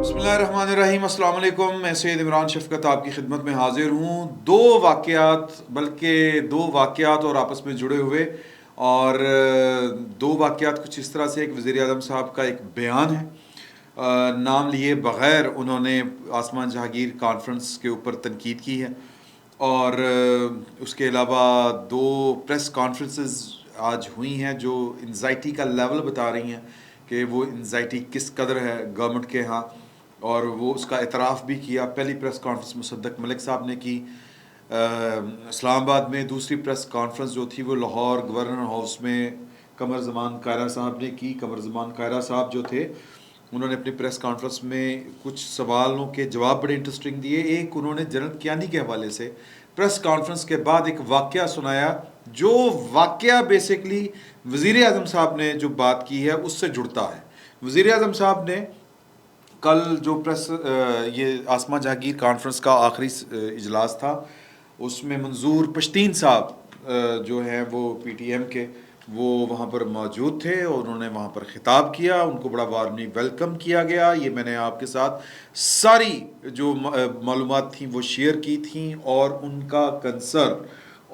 بسم اللہ الرحمن الرحیم، السلام علیکم۔ میں سید عمران شفقت آپ کی خدمت میں حاضر ہوں۔ دو واقعات اور آپس میں جڑے ہوئے، اور دو واقعات کچھ اس طرح سے۔ ایک وزیر اعظم صاحب کا ایک بیان ہے، نام لیے بغیر انہوں نے آسمان جہانگیر کانفرنس کے اوپر تنقید کی ہے، اور اس کے علاوہ دو پریس کانفرنسز آج ہوئی ہیں جو انزائٹی کا لیول بتا رہی ہیں کہ وہ انزائٹی کس قدر ہے گورنمنٹ کے ہاں، اور وہ اس کا اعتراف بھی کیا۔ پہلی پریس کانفرنس مصدق ملک صاحب نے کی اسلام آباد میں، دوسری پریس کانفرنس جو تھی وہ لاہور گورنر ہاؤس میں قمر زمان کائرہ صاحب نے کی۔ قمر زمان کائرہ صاحب جو تھے، انہوں نے اپنی پریس کانفرنس میں کچھ سوالوں کے جواب بڑے انٹرسٹنگ دیے۔ ایک انہوں نے جنرل کیانی کے حوالے سے پریس کانفرنس کے بعد ایک واقعہ سنایا، جو واقعہ بیسیکلی وزیر اعظم صاحب نے جو بات کی ہے اس سے جڑتا ہے۔ وزیر اعظم صاحب نے کل جو یہ آسمان جہانگیر کانفرنس کا آخری اجلاس تھا، اس میں منظور پشتین صاحب جو ہیں وہ پی ٹی ایم کے، وہ وہاں پر موجود تھے اور انہوں نے وہاں پر خطاب کیا۔ ان کو بڑا وارملی ویلکم کیا گیا۔ یہ میں نے آپ کے ساتھ ساری جو معلومات تھیں وہ شیئر کی تھیں، اور ان کا کنسرن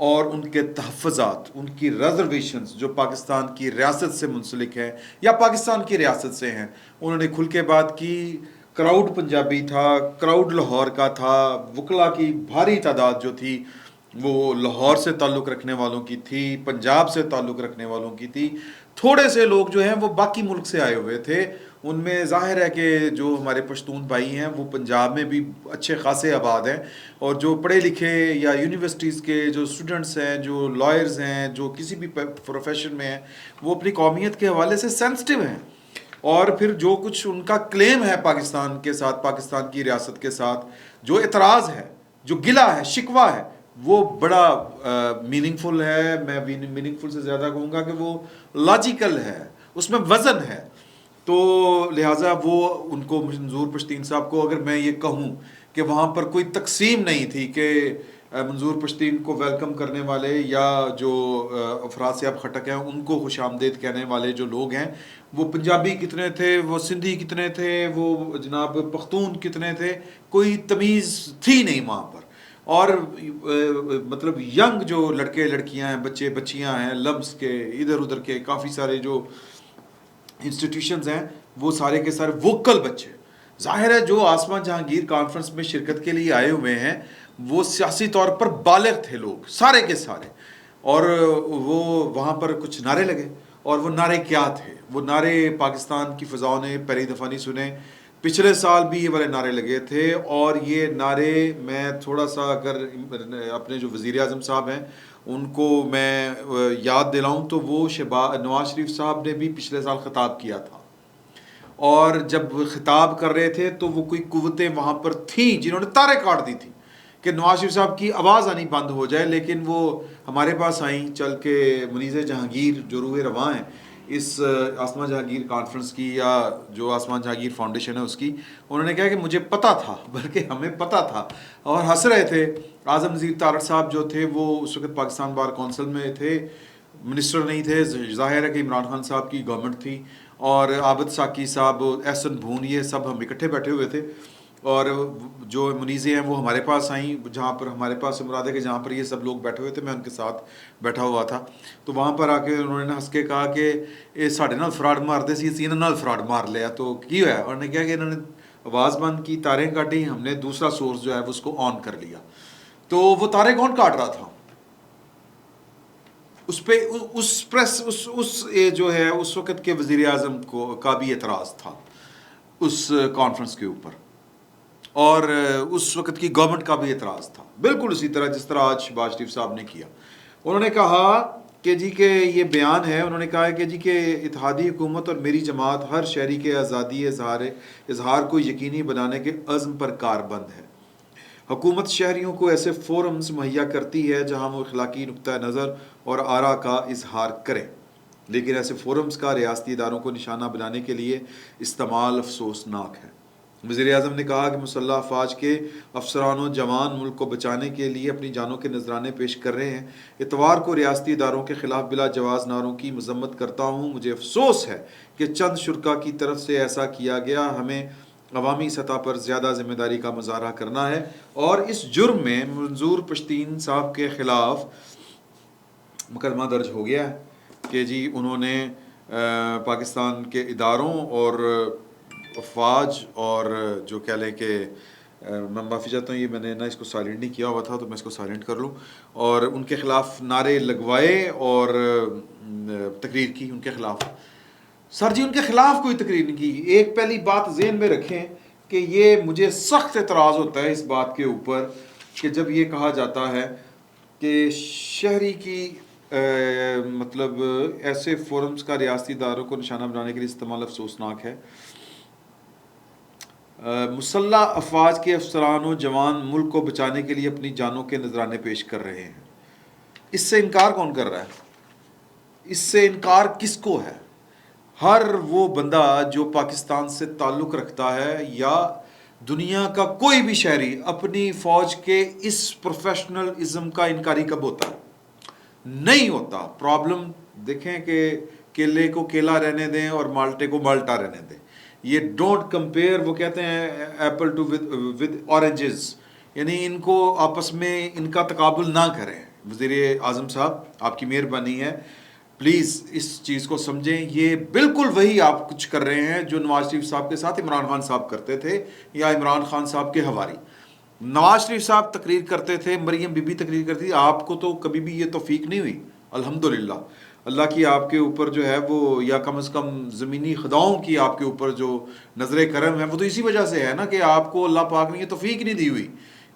اور ان کے تحفظات، ان کی ریزرویشنز جو پاکستان کی ریاست سے منسلک ہے یا پاکستان کی ریاست سے ہیں، انہوں نے کھل کے بات کی۔ کراؤڈ پنجابی تھا، کراؤڈ لاہور کا تھا، وکلا کی بھاری تعداد جو تھی وہ لاہور سے تعلق رکھنے والوں کی تھی، پنجاب سے تعلق رکھنے والوں کی تھی۔ تھوڑے سے لوگ جو ہیں وہ باقی ملک سے آئے ہوئے تھے۔ ان میں ظاہر ہے کہ جو ہمارے پشتون بھائی ہیں وہ پنجاب میں بھی اچھے خاصے آباد ہیں، اور جو پڑھے لکھے یا یونیورسٹیز کے جو اسٹوڈنٹس ہیں، جو لائرز ہیں، جو کسی بھی پروفیشن میں ہیں، وہ اپنی قومیت کے حوالے سے سینسٹیو ہیں، اور پھر جو کچھ ان کا کلیم ہے پاکستان کے ساتھ، پاکستان کی ریاست کے ساتھ، جو اعتراض ہے، جو گلہ ہے، شکوہ ہے، وہ بڑا میننگ فل ہے۔ میں میننگ فل سے زیادہ کہوں گا کہ وہ لاجیکل ہے، اس میں وزن ہے۔ تو لہٰذا وہ ان کو، منظور پشتین صاحب کو، اگر میں یہ کہوں کہ وہاں پر کوئی تقسیم نہیں تھی کہ منظور پشتین کو ویلکم کرنے والے یا جو افراد سیاب خٹک ہیں ان کو خوش آمدید کہنے والے جو لوگ ہیں، وہ پنجابی کتنے تھے، وہ سندھی کتنے تھے، وہ جناب پختون کتنے تھے، کوئی تمیز تھی نہیں وہاں پر۔ اور مطلب ینگ جو لڑکے لڑکیاں ہیں، بچے بچیاں ہیں، لمس کے ادھر ادھر کے کافی سارے جو انسٹیٹیوشنز ہیں، وہ سارے کے سارے ووکل بچے۔ ظاہر ہے جو آسمان جہانگیر کانفرنس میں شرکت کے لیے آئے ہوئے ہیں وہ سیاسی طور پر بالغ تھے لوگ، سارے کے سارے، اور وہ وہاں پر کچھ نعرے لگے۔ اور وہ نعرے کیا تھے؟ وہ نعرے پاکستان کی فضاؤں نے پہلی دفعہ نہیں سنے، پچھلے سال بھی یہ والے نعرے لگے تھے۔ اور یہ نعرے میں تھوڑا سا اگر اپنے جو وزیر اعظم صاحب ہیں ان کو میں یاد دلاؤں تو وہ نواز شریف صاحب نے بھی پچھلے سال خطاب کیا تھا، اور جب خطاب کر رہے تھے تو وہ کوئی قوتیں وہاں پر تھیں جنہوں نے تارے کاٹ دی تھی کہ نواز شریف صاحب کی آواز آنی بند ہو جائے، لیکن وہ ہمارے پاس آئیں چل کے۔ منیز جہانگیر جو روح رواں ہیں اس آسمان جہانگیر کانفرنس کی، یا جو آسمان جہانگیر فاؤنڈیشن ہے اس کی، انہوں نے کہا کہ مجھے پتہ تھا، بلکہ ہمیں پتہ تھا، اور ہنس رہے تھے۔ اعظم نذیر طارق صاحب جو تھے وہ اس وقت پاکستان بار کونسل میں تھے، منسٹر نہیں تھے۔ ظاہر ہے کہ عمران خان صاحب کی گورنمنٹ تھی، اور عابد ساکی صاحب، احسن بھون، یہ سب ہم اکٹھے بیٹھے ہوئے تھے، اور جو منیزیں ہیں وہ ہمارے پاس آئیں، جہاں پر ہمارے پاس مراد ہے کہ جہاں پر یہ سب لوگ بیٹھے ہوئے تھے میں ان کے ساتھ بیٹھا ہوا تھا۔ تو وہاں پر آ کے انہوں نے ہنس کے کہا کہ یہ ساڑھے نال فراڈ مارتے سی، اسی انہوں نال فراڈ مار لیا۔ تو کی ہوا ہے؟ انہوں نے کہا کہ انہوں نے آواز بند کی، تاریں کاٹی، ہم نے دوسرا سورس جو ہے اس کو آن کر لیا۔ تو وہ تارے کون کاٹ رہا تھا؟ اس پہ اس جو ہے اس وقت کے وزیر اعظم کو کا بھی اعتراض تھا اس کانفرنس کے اوپر، اور اس وقت کی گورنمنٹ کا بھی اعتراض تھا، بالکل اسی طرح جس طرح آج شہباز شریف صاحب نے کیا۔ انہوں نے کہا کہ جی کہ یہ بیان ہے، انہوں نے کہا ہے کہ جی کہ اتحادی حکومت اور میری جماعت ہر شہری کے آزادی اظہار کو یقینی بنانے کے عزم پر کاربند ہے۔ حکومت شہریوں کو ایسے فورمز مہیا کرتی ہے جہاں وہ اخلاقی نقطہ نظر اور آراء کا اظہار کریں، لیکن ایسے فورمز کا ریاستی اداروں کو نشانہ بنانے کے لیے استعمال افسوسناک ہے۔ وزیر اعظم نے کہا کہ مسلح افواج کے افسران و جوان ملک کو بچانے کے لیے اپنی جانوں کے نذرانے پیش کر رہے ہیں۔ اتوار کو ریاستی اداروں کے خلاف بلا جواز نعروں کی مذمت کرتا ہوں۔ مجھے افسوس ہے کہ چند شرکاء کی طرف سے ایسا کیا گیا۔ ہمیں عوامی سطح پر زیادہ ذمہ داری کا مظاہرہ کرنا ہے، اور اس جرم میں منظور پشتین صاحب کے خلاف مقدمہ درج ہو گیا ہے کہ جی انہوں نے پاکستان کے اداروں اور افواج اور جو کہہ لیں کہ میں معافی چاہتا ہوں، یہ میں نے نا اس کو سائلنٹ نہیں کیا ہوا تھا تو میں اس کو سائلنٹ کر لوں، اور ان کے خلاف نعرے لگوائے اور تقریر کی ان کے خلاف۔ سر جی ان کے خلاف کوئی تقریر نہیں کی۔ ایک پہلی بات ذہن میں رکھیں کہ یہ مجھے سخت اعتراض ہوتا ہے اس بات کے اوپر کہ جب یہ کہا جاتا ہے کہ شہری کی مطلب ایسے فورمز کا ریاستی اداروں کو نشانہ بنانے کے لیے استعمال افسوسناک ہے۔ مسلح افواج کے افسران و جوان ملک کو بچانے کے لیے اپنی جانوں کے نذرانے پیش کر رہے ہیں۔ اس سے انکار کون کر رہا ہے؟ اس سے انکار کس کو ہے؟ ہر وہ بندہ جو پاکستان سے تعلق رکھتا ہے یا دنیا کا کوئی بھی شہری اپنی فوج کے اس پروفیشنل ازم کا انکاری کب ہوتا ہے؟ نہیں ہوتا۔ پرابلم دیکھیں کہ کیلے کو کیلا رہنے دیں اور مالٹے کو مالٹا رہنے دیں۔ یہ ڈونٹ کمپیئر، وہ کہتے ہیں ایپل ٹو ود اورنجز، یعنی ان کو آپس میں ان کا تقابل نہ کریں۔ وزیر اعظم صاحب آپ کی مہربانی ہے، پلیز اس چیز کو سمجھیں۔ یہ بالکل وہی آپ کچھ کر رہے ہیں جو نواز شریف صاحب کے ساتھ عمران خان صاحب کرتے تھے یا عمران خان صاحب کے ہواری۔ نواز شریف صاحب تقریر کرتے تھے، مریم بی بی تقریر کرتی تھی، آپ کو تو کبھی بھی یہ توفیق نہیں ہوئی۔ الحمدللہ اللہ کی آپ کے اوپر جو ہے وہ، یا کم از کم زمینی خداؤں کی آپ کے اوپر جو نظر کرم ہے، وہ تو اسی وجہ سے ہے نا کہ آپ کو اللہ پاک نے یہ توفیق نہیں دی ہوئی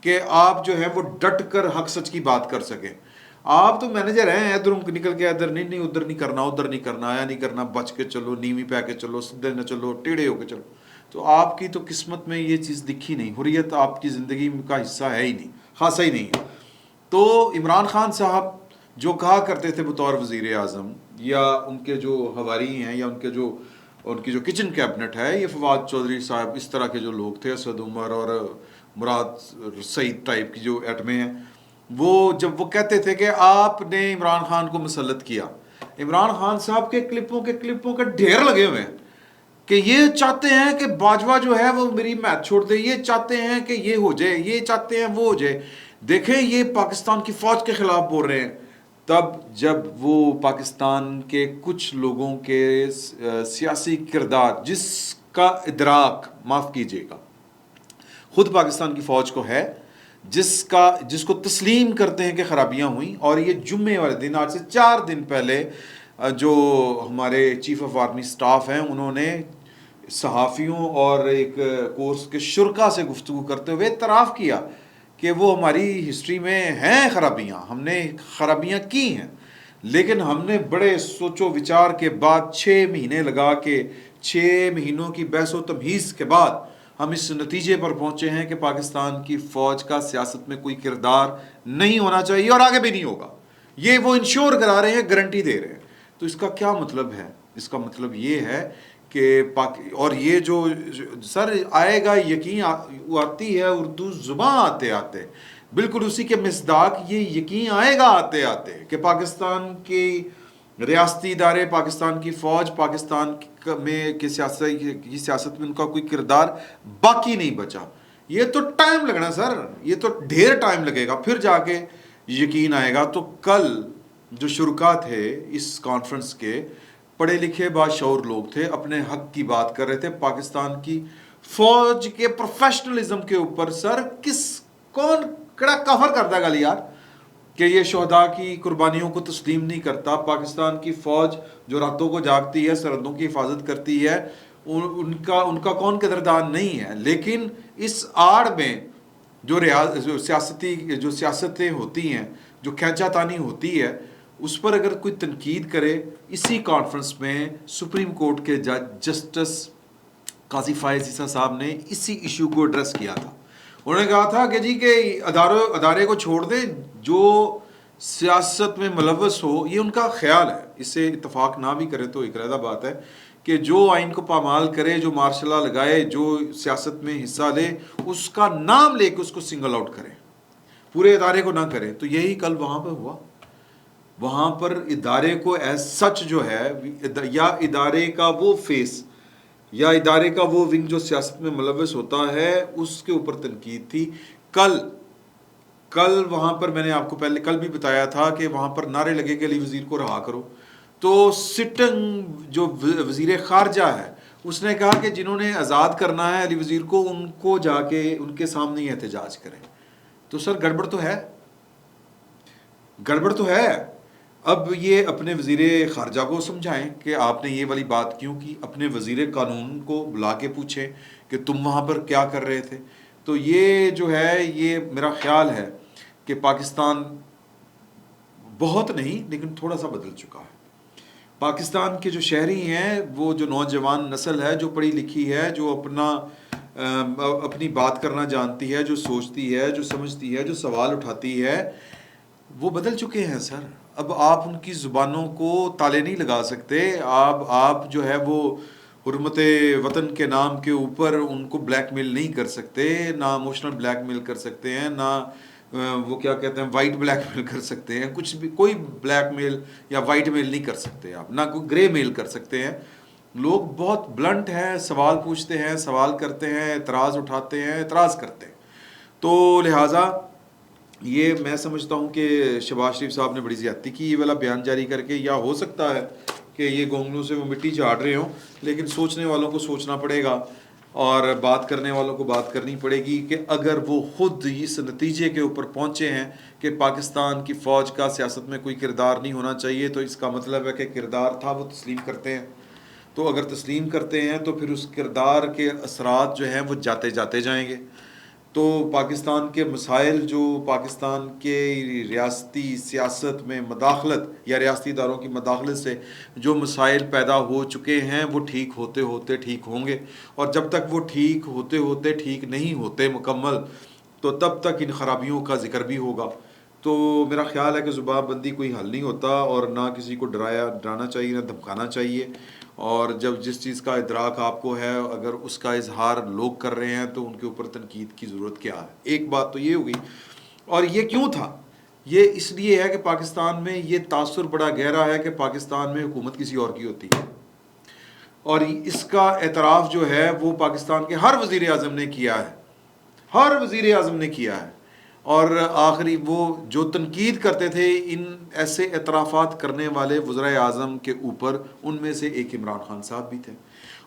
کہ آپ جو ہے وہ ڈٹ کر حق سچ کی بات کر سکیں۔ آپ تو مینیجر ہیں، ادھر نکل کے ادھر نہیں ادھر نہیں کرنا، ادھر نہیں کرنا، آیا نہیں کرنا، بچ کے چلو، نیوی پہ کے چلو، سدھے نہ چلو، ٹیڑھے ہو کے چلو۔ تو آپ کی تو قسمت میں یہ چیز دکھی نہیں، حریت آپ کی زندگی کا حصہ ہے ہی نہیں، خاصا ہی نہیں ہے۔ تو عمران خان صاحب جو کہا کرتے تھے بطور وزیر اعظم، یا ان کے جو ہواری ہیں، یا ان کی جو کچن کیبنٹ ہے، یہ فواد چودھری صاحب، اس طرح کے جو لوگ تھے، اسد عمر اور مراد سعید ٹائپ کی جو ایٹمیں ہیں، وہ جب وہ کہتے تھے کہ آپ نے عمران خان کو مسلط کیا، عمران خان صاحب کے کلپوں کے ڈھیر لگے ہوئے ہیں کہ یہ چاہتے ہیں کہ باجوہ جو ہے وہ میری میچ چھوڑ دے، یہ چاہتے ہیں کہ یہ ہو جائے، یہ چاہتے ہیں وہ ہو جائے۔ دیکھیں یہ پاکستان کی فوج کے خلاف بول رہے ہیں، تب جب وہ پاکستان کے کچھ لوگوں کے سیاسی کردار جس کا ادراک، معاف کیجیے گا، خود پاکستان کی فوج کو ہے، جس کو تسلیم کرتے ہیں کہ خرابیاں ہوئیں، اور یہ جمعے والے دن، آج سے 4 دن پہلے جو ہمارے چیف آف آرمی سٹاف ہیں، انہوں نے صحافیوں اور ایک کورس کے شرکا سے گفتگو کرتے ہوئے اعتراف کیا کہ وہ ہماری ہسٹری میں ہیں خرابیاں، ہم نے خرابیاں کی ہیں، لیکن ہم نے بڑے سوچ و وچار کے بعد 6 مہینے لگا کے، 6 مہینوں کی بحث و تمہیز کے بعد ہم اس نتیجے پر پہنچے ہیں کہ پاکستان کی فوج کا سیاست میں کوئی کردار نہیں ہونا چاہیے اور آگے بھی نہیں ہوگا۔ یہ وہ انشور کرا رہے ہیں، گارنٹی دے رہے ہیں۔ تو اس کا کیا مطلب ہے؟ اس کا مطلب یہ ہے کہ اور یہ جو سر آئے گا، یقین آتی ہے اردو زبان آتے آتے، بالکل اسی کے مصداق یہ یقین آئے گا آتے آتے کہ پاکستان کی ریاستی ادارے، پاکستان کی فوج، پاکستان میں کی سیاست میں ان کا کوئی کردار باقی نہیں بچا۔ یہ تو ٹائم لگنا سر، یہ تو ڈھیر ٹائم لگے گا، پھر جا کے یقین آئے گا۔ تو کل جو شرکا تھے اس کانفرنس کے، پڑھے لکھے باشعور لوگ تھے، اپنے حق کی بات کر رہے تھے، پاکستان کی فوج کے پروفیشنلزم کے اوپر۔ سر کون کڑا کفر کرتا ہے گل یار کہ یہ شہداء کی قربانیوں کو تسلیم نہیں کرتا؟ پاکستان کی فوج جو راتوں کو جاگتی ہے، سرحدوں کی حفاظت کرتی ہے، ان کا کون قدردان نہیں ہے؟ لیکن اس آڑ میں جو سیاستیں ہوتی ہیں، جو کھینچا تانی ہوتی ہے، اس پر اگر کوئی تنقید کرے۔ اسی کانفرنس میں سپریم کورٹ کے جج جسٹس قاضی فائز عیسیٰ صاحب نے اسی ایشو کو ایڈریس کیا تھا۔ انہوں نے کہا تھا کہ جی کہ ادارے کو چھوڑ دیں جو سیاست میں ملوث ہو، یہ ان کا خیال ہے، اس سے اتفاق نہ بھی کرے تو ایک علیحدہ بات ہے، کہ جو آئین کو پامال کرے، جو مارشل لا لگائے، جو سیاست میں حصہ لے، اس کا نام لے کے اس کو سنگل آؤٹ کرے، پورے ادارے کو نہ کرے۔ تو یہی کل وہاں پہ ہوا۔ وہاں پر ادارے کو ایز سچ جو ہے، یا ادارے کا وہ فیس یا ادارے کا وہ ونگ جو سیاست میں ملوث ہوتا ہے اس کے اوپر تنقید تھی. کل وہاں پر میں نے آپ کو پہلے کل بھی بتایا تھا کہ وہاں پر نعرے لگے کہ علی وزیر کو رہا کرو. تو سٹنگ جو وزیر خارجہ ہے اس نے کہا کہ جنہوں نے آزاد کرنا ہے علی وزیر کو ان کو جا کے ان کے سامنے ہی احتجاج کریں. تو سر گڑبڑ تو ہے، گڑبڑ تو ہے. اب یہ اپنے وزیر خارجہ کو سمجھائیں کہ آپ نے یہ والی بات کیوں کی، اپنے وزیر قانون کو بلا کے پوچھیں کہ تم وہاں پر کیا کر رہے تھے. تو یہ جو ہے یہ میرا خیال ہے کہ پاکستان بہت نہیں لیکن تھوڑا سا بدل چکا ہے. پاکستان کے جو شہری ہیں، وہ جو نوجوان نسل ہے جو پڑھی لکھی ہے، جو اپنی بات کرنا جانتی ہے، جو سوچتی ہے، جو سمجھتی ہے، جو سوال اٹھاتی ہے، وہ بدل چکے ہیں سر. اب آپ ان کی زبانوں کو تالے نہیں لگا سکتے. آپ جو ہے وہ حرمت وطن کے نام کے اوپر ان کو بلیک میل نہیں کر سکتے، نہ اموشنل بلیک میل کر سکتے ہیں، نہ وہ کیا کہتے ہیں وائٹ بلیک میل کر سکتے ہیں. کچھ بھی کوئی بلیک میل یا وائٹ میل نہیں کر سکتے آپ، نہ کوئی گرے میل کر سکتے ہیں. لوگ بہت بلنٹ ہیں، سوال پوچھتے ہیں، سوال کرتے ہیں، اعتراض اٹھاتے ہیں، اعتراض کرتے ہیں. تو لہٰذا یہ میں سمجھتا ہوں کہ شہباز شریف صاحب نے بڑی زیادتی کی یہ والا بیان جاری کر کے. یا ہو سکتا ہے کہ یہ گونگلوں سے وہ مٹی جھاڑ رہے ہوں، لیکن سوچنے والوں کو سوچنا پڑے گا اور بات کرنے والوں کو بات کرنی پڑے گی کہ اگر وہ خود اس نتیجے کے اوپر پہنچے ہیں کہ پاکستان کی فوج کا سیاست میں کوئی کردار نہیں ہونا چاہیے، تو اس کا مطلب ہے کہ کردار تھا، وہ تسلیم کرتے ہیں. تو اگر تسلیم کرتے ہیں تو پھر اس کردار کے اثرات جو ہیں وہ جاتے جاتے جائیں گے. تو پاکستان کے مسائل جو پاکستان کے ریاستی سیاست میں مداخلت یا ریاستی اداروں کی مداخلت سے جو مسائل پیدا ہو چکے ہیں وہ ٹھیک ہوتے ہوتے ٹھیک ہوں گے. اور جب تک وہ ٹھیک ہوتے ہوتے ٹھیک نہیں ہوتے مکمل، تو تب تک ان خرابیوں کا ذکر بھی ہوگا. تو میرا خیال ہے کہ زبان بندی کوئی حل نہیں ہوتا، اور نہ کسی کو ڈرانا چاہیے، نہ دھمکانا چاہیے. اور جب جس چیز کا ادراک آپ کو ہے، اگر اس کا اظہار لوگ کر رہے ہیں تو ان کے اوپر تنقید کی ضرورت کیا ہے. ایک بات تو یہ ہوگی. اور یہ کیوں تھا؟ یہ اس لیے ہے کہ پاکستان میں یہ تاثر بڑا گہرا ہے کہ پاکستان میں حکومت کسی اور کی ہوتی ہے، اور اس کا اعتراف جو ہے وہ پاکستان کے ہر وزیر اعظم نے کیا ہے، ہر وزیر اعظم نے کیا ہے. اور آخری وہ جو تنقید کرتے تھے ان ایسے اعترافات کرنے والے وزرائے اعظم کے اوپر، ان میں سے ایک عمران خان صاحب بھی تھے.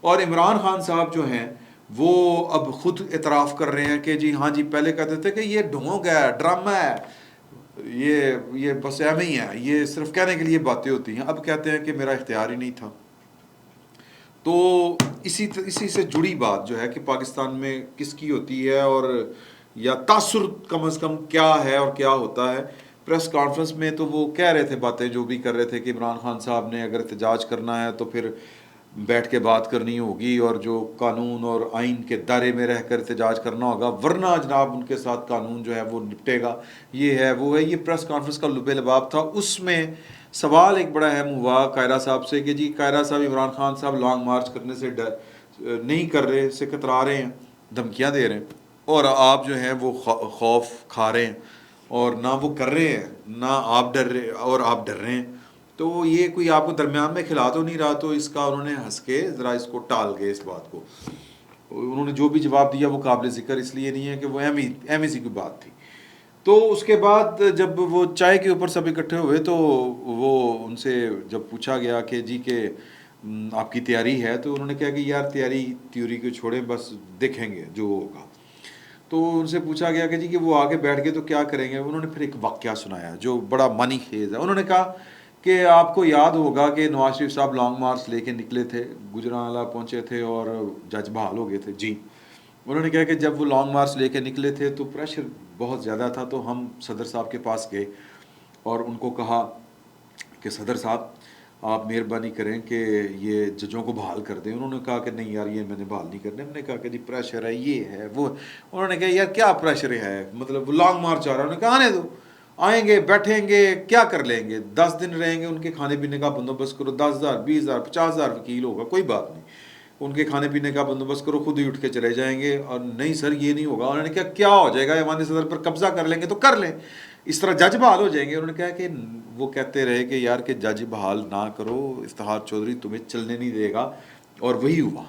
اور عمران خان صاحب جو ہیں وہ اب خود اعتراف کر رہے ہیں کہ جی ہاں جی، پہلے کہتے تھے کہ یہ ڈھونگ ہے، ڈرامہ ہے، یہ بس ایم ہی ہے، یہ صرف کہنے کے لیے باتیں ہوتی ہیں. اب کہتے ہیں کہ میرا اختیار ہی نہیں تھا. تو اسی سے جڑی بات جو ہے کہ پاکستان میں کس کی ہوتی ہے، اور یا تاثر کم از کم کیا ہے اور کیا ہوتا ہے. پریس کانفرنس میں تو وہ کہہ رہے تھے، باتیں جو بھی کر رہے تھے کہ عمران خان صاحب نے اگر احتجاج کرنا ہے تو پھر بیٹھ کے بات کرنی ہوگی، اور جو قانون اور آئین کے دائرے میں رہ کر احتجاج کرنا ہوگا، ورنہ جناب ان کے ساتھ قانون جو ہے وہ نپٹے گا. یہ ہے وہ ہے. یہ پریس کانفرنس کا لب لباب تھا. اس میں سوال ایک بڑا اہم ہوا قائرہ صاحب سے کہ جی قائرہ صاحب، عمران خان صاحب لانگ مارچ کرنے سے نہیں کر رہے، سے کترا رہے ہیں، دھمکیاں دے رہے ہیں، اور آپ جو ہیں وہ خوف کھا رہے ہیں، اور نہ وہ کر رہے ہیں، نہ آپ ڈر رہے اور آپ ڈر رہے ہیں. تو یہ کوئی آپ کو درمیان میں کھلا تو نہیں رہا. تو اس کا انہوں نے ہنس کے ذرا اس کو ٹال گئے. اس بات کو انہوں نے جو بھی جواب دیا وہ قابل ذکر اس لیے نہیں ہے کہ وہ اہم سی کوئی بات تھی. تو اس کے بعد جب وہ چائے کے اوپر سب اکٹھے ہوئے تو وہ ان سے جب پوچھا گیا کہ جی کہ آپ کی تیاری ہے، تو انہوں نے کہا کہ یار تیوری کو چھوڑیں، بس دیکھیں گے جو ہوگا. تو ان سے پوچھا گیا کہ جی کہ وہ آگے بیٹھ گئے تو کیا کریں گے. انہوں نے پھر ایک واقعہ سنایا جو بڑا معنی خیز ہے. انہوں نے کہا کہ آپ کو یاد ہوگا کہ نواز شریف صاحب لانگ مارچ لے کے نکلے تھے، گجرانوالہ پہنچے تھے اور جج بحال ہو گئے تھے. جی انہوں نے کہا کہ جب وہ لانگ مارچ لے کے نکلے تھے تو پریشر بہت زیادہ تھا. تو ہم صدر صاحب کے پاس گئے اور ان کو کہا کہ صدر صاحب آپ مہربانی کریں کہ یہ ججوں کو بحال کر دیں. انہوں نے کہا کہ نہیں یار یہ میں نے بحال نہیں کرنے. ہم نے کہا کہ جی پریشر ہے، یہ ہے وہ. انہوں نے کہا یار کیا پریشر ہے، مطلب وہ لانگ مارچ آ رہا ہے. انہوں نے کہا آنے دو، آئیں گے، بیٹھیں گے، کیا کر لیں گے، 10 دن رہیں گے، ان کے کھانے پینے کا بندوبست کرو، 10,000 20,000 50,000 وکیل ہوگا، کوئی بات نہیں، ان کے کھانے پینے کا بندوبست کرو، خود ہی اٹھ کے چلے جائیں گے. اور نہیں سر یہ نہیں ہوگا. انہوں نے کہا کیا ہو جائے گا، ایوان صدر پر قبضہ کر لیں گے تو کر لیں، اس طرح جج بحال ہو جائیں گے. انہوں نے کہا کہ وہ کہتے رہے کہ یار کہ جج بحال نہ کرو، افتخار چودھری تمہیں چلنے نہیں دے گا. اور وہی ہوا.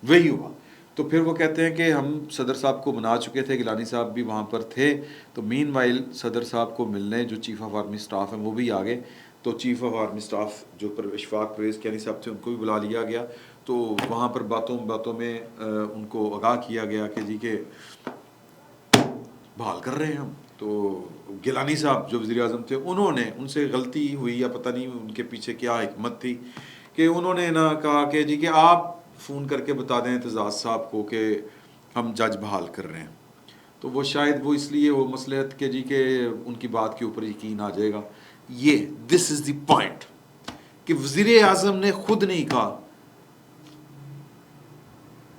وہی ہوا. تو پھر وہ کہتے ہیں کہ ہم صدر صاحب کو منا چکے تھے, گیلانی صاحب بھی وہاں پر تھے, تو مین وائل صدر صاحب کو ملنے جو چیف آف آرمی اسٹاف ہیں وہ بھی آ گئے, تو چیف آف آرمی اسٹاف جو اشفاق پرویز کیانی صاحب تھے ان کو بھی بلا لیا گیا. تو وہاں پر باتوں میں ان کو آگاہ کیا گیا کہ جی کہ بحال کر رہے ہیں ہم. تو گیلانی صاحب جو وزیر اعظم تھے انہوں نے, ان سے غلطی ہوئی یا پتہ نہیں ان کے پیچھے کیا حکمت تھی, کہ انہوں نے نہ کہا کہ جی کہ آپ فون کر کے بتا دیں اعتزاز صاحب کو کہ ہم جج بحال کر رہے ہیں. تو وہ شاید وہ اس لیے وہ مصلحت کہ جی کہ ان کی بات کے اوپر یقین آ جائے گا. یہ دس از دی پوائنٹ کہ وزیر اعظم نے خود نہیں کہا,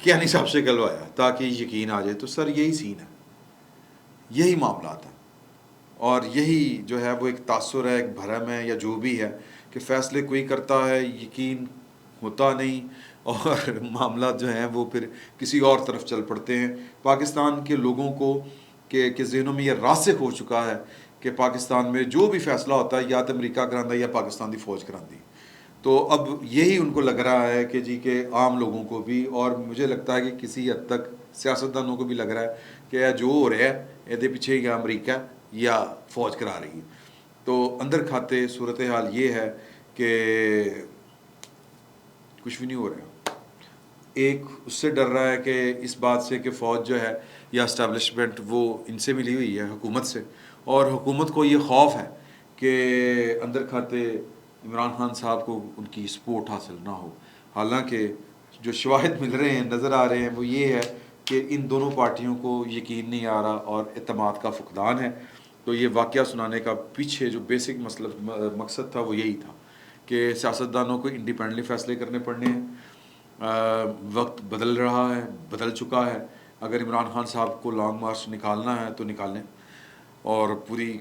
کیانی صاحب سے کلوایا تاکہ یقین آ جائے. تو سر یہی سین ہے, یہی معاملات ہیں, اور یہی جو ہے وہ ایک تاثر ہے, ایک بھرم ہے یا جو بھی ہے, کہ فیصلے کوئی کرتا ہے یقین ہوتا نہیں, اور معاملات جو ہیں وہ پھر کسی اور طرف چل پڑتے ہیں. پاکستان کے لوگوں کو کہ ذہنوں میں یہ راسخ ہو چکا ہے کہ پاکستان میں جو بھی فیصلہ ہوتا ہے یا تو امریکہ کراندہ یا پاکستان کی فوج کراندی. تو اب یہی ان کو لگ رہا ہے کہ جی کہ عام لوگوں کو بھی, اور مجھے لگتا ہے کہ کسی حد تک سیاستدانوں کو بھی لگ رہا ہے کہ جو ہو رہا ہے یہ پیچھے یا امریکہ یا فوج کرا رہی ہے. تو اندر کھاتے صورتحال یہ ہے کہ کچھ بھی نہیں ہو رہا. ایک اس سے ڈر رہا ہے کہ اس بات سے کہ فوج جو ہے یا اسٹیبلشمنٹ وہ ان سے ملی ہوئی ہے حکومت سے, اور حکومت کو یہ خوف ہے کہ اندر کھاتے عمران خان صاحب کو ان کی سپورٹ حاصل نہ ہو. حالانکہ جو شواہد مل رہے ہیں, نظر آ رہے ہیں, وہ یہ ہے کہ ان دونوں پارٹیوں کو یقین نہیں آ رہا اور اعتماد کا فقدان ہے. تو یہ واقعہ سنانے کا پیچھے جو بیسک مقصد تھا وہ یہی تھا کہ سیاستدانوں کو انڈیپینڈنٹلی فیصلے کرنے پڑنے ہیں. وقت بدل رہا ہے, بدل چکا ہے. اگر عمران خان صاحب کو لانگ مارچ نکالنا ہے تو نکالیں, اور پوری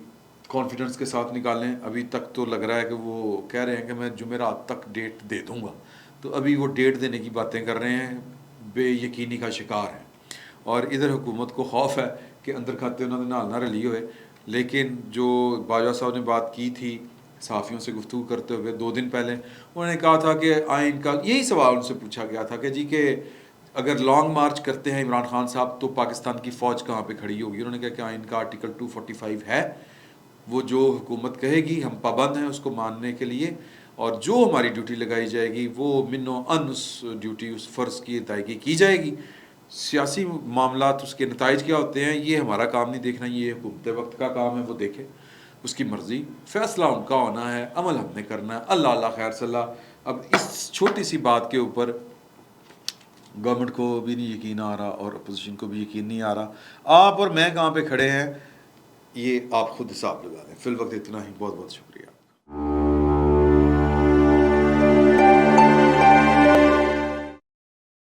کانفیڈنس کے ساتھ نکالیں. ابھی تک تو لگ رہا ہے کہ وہ کہہ رہے ہیں کہ میں جمعرات تک ڈیٹ دے دوں گا, تو ابھی وہ ڈیٹ دینے کی باتیں کر رہے ہیں, بے یقینی کا شکار ہیں. اور ادھر حکومت کو خوف ہے کہ اندر کھاتے انہوں نے نال نہ رلی ہوئے. لیکن جو باجوہ صاحب نے بات کی تھی صحافیوں سے گفتگو کرتے ہوئے 2 دن پہلے, انہوں نے کہا تھا کہ آئین کا یہی سوال ان سے پوچھا گیا تھا کہ جی کہ اگر لانگ مارچ کرتے ہیں عمران خان صاحب تو پاکستان کی فوج کہاں پہ کھڑی ہوگی. انہوں نے کہا کہ آئین کا آرٹیکل 245 ہے, وہ جو حکومت کہے گی ہم پابند ہیں اس کو ماننے کے لیے, اور جو ہماری ڈیوٹی لگائی جائے گی وہ من و ان اس ڈیوٹی اس فرض کی ادائیگی کی جائے گی. سیاسی معاملات اس کے نتائج کیا ہوتے ہیں یہ ہمارا کام نہیں دیکھنا, یہ حکومت وقت کا کام ہے, وہ دیکھے, اس کی مرضی, فیصلہ ان کا ہونا ہے, عمل ہم نے کرنا ہے. اللہ اللہ خیر صلی اللہ. اب اس چھوٹی سی بات کے اوپر گورنمنٹ کو بھی نہیں یقین آ رہا اور اپوزیشن کو بھی یقین نہیں آ رہا. آپ اور میں کہاں پہ کھڑے ہیں یہ آپ خود حساب لگا دیں. فی الوقت اتنا ہی, بہت بہت شکریہ.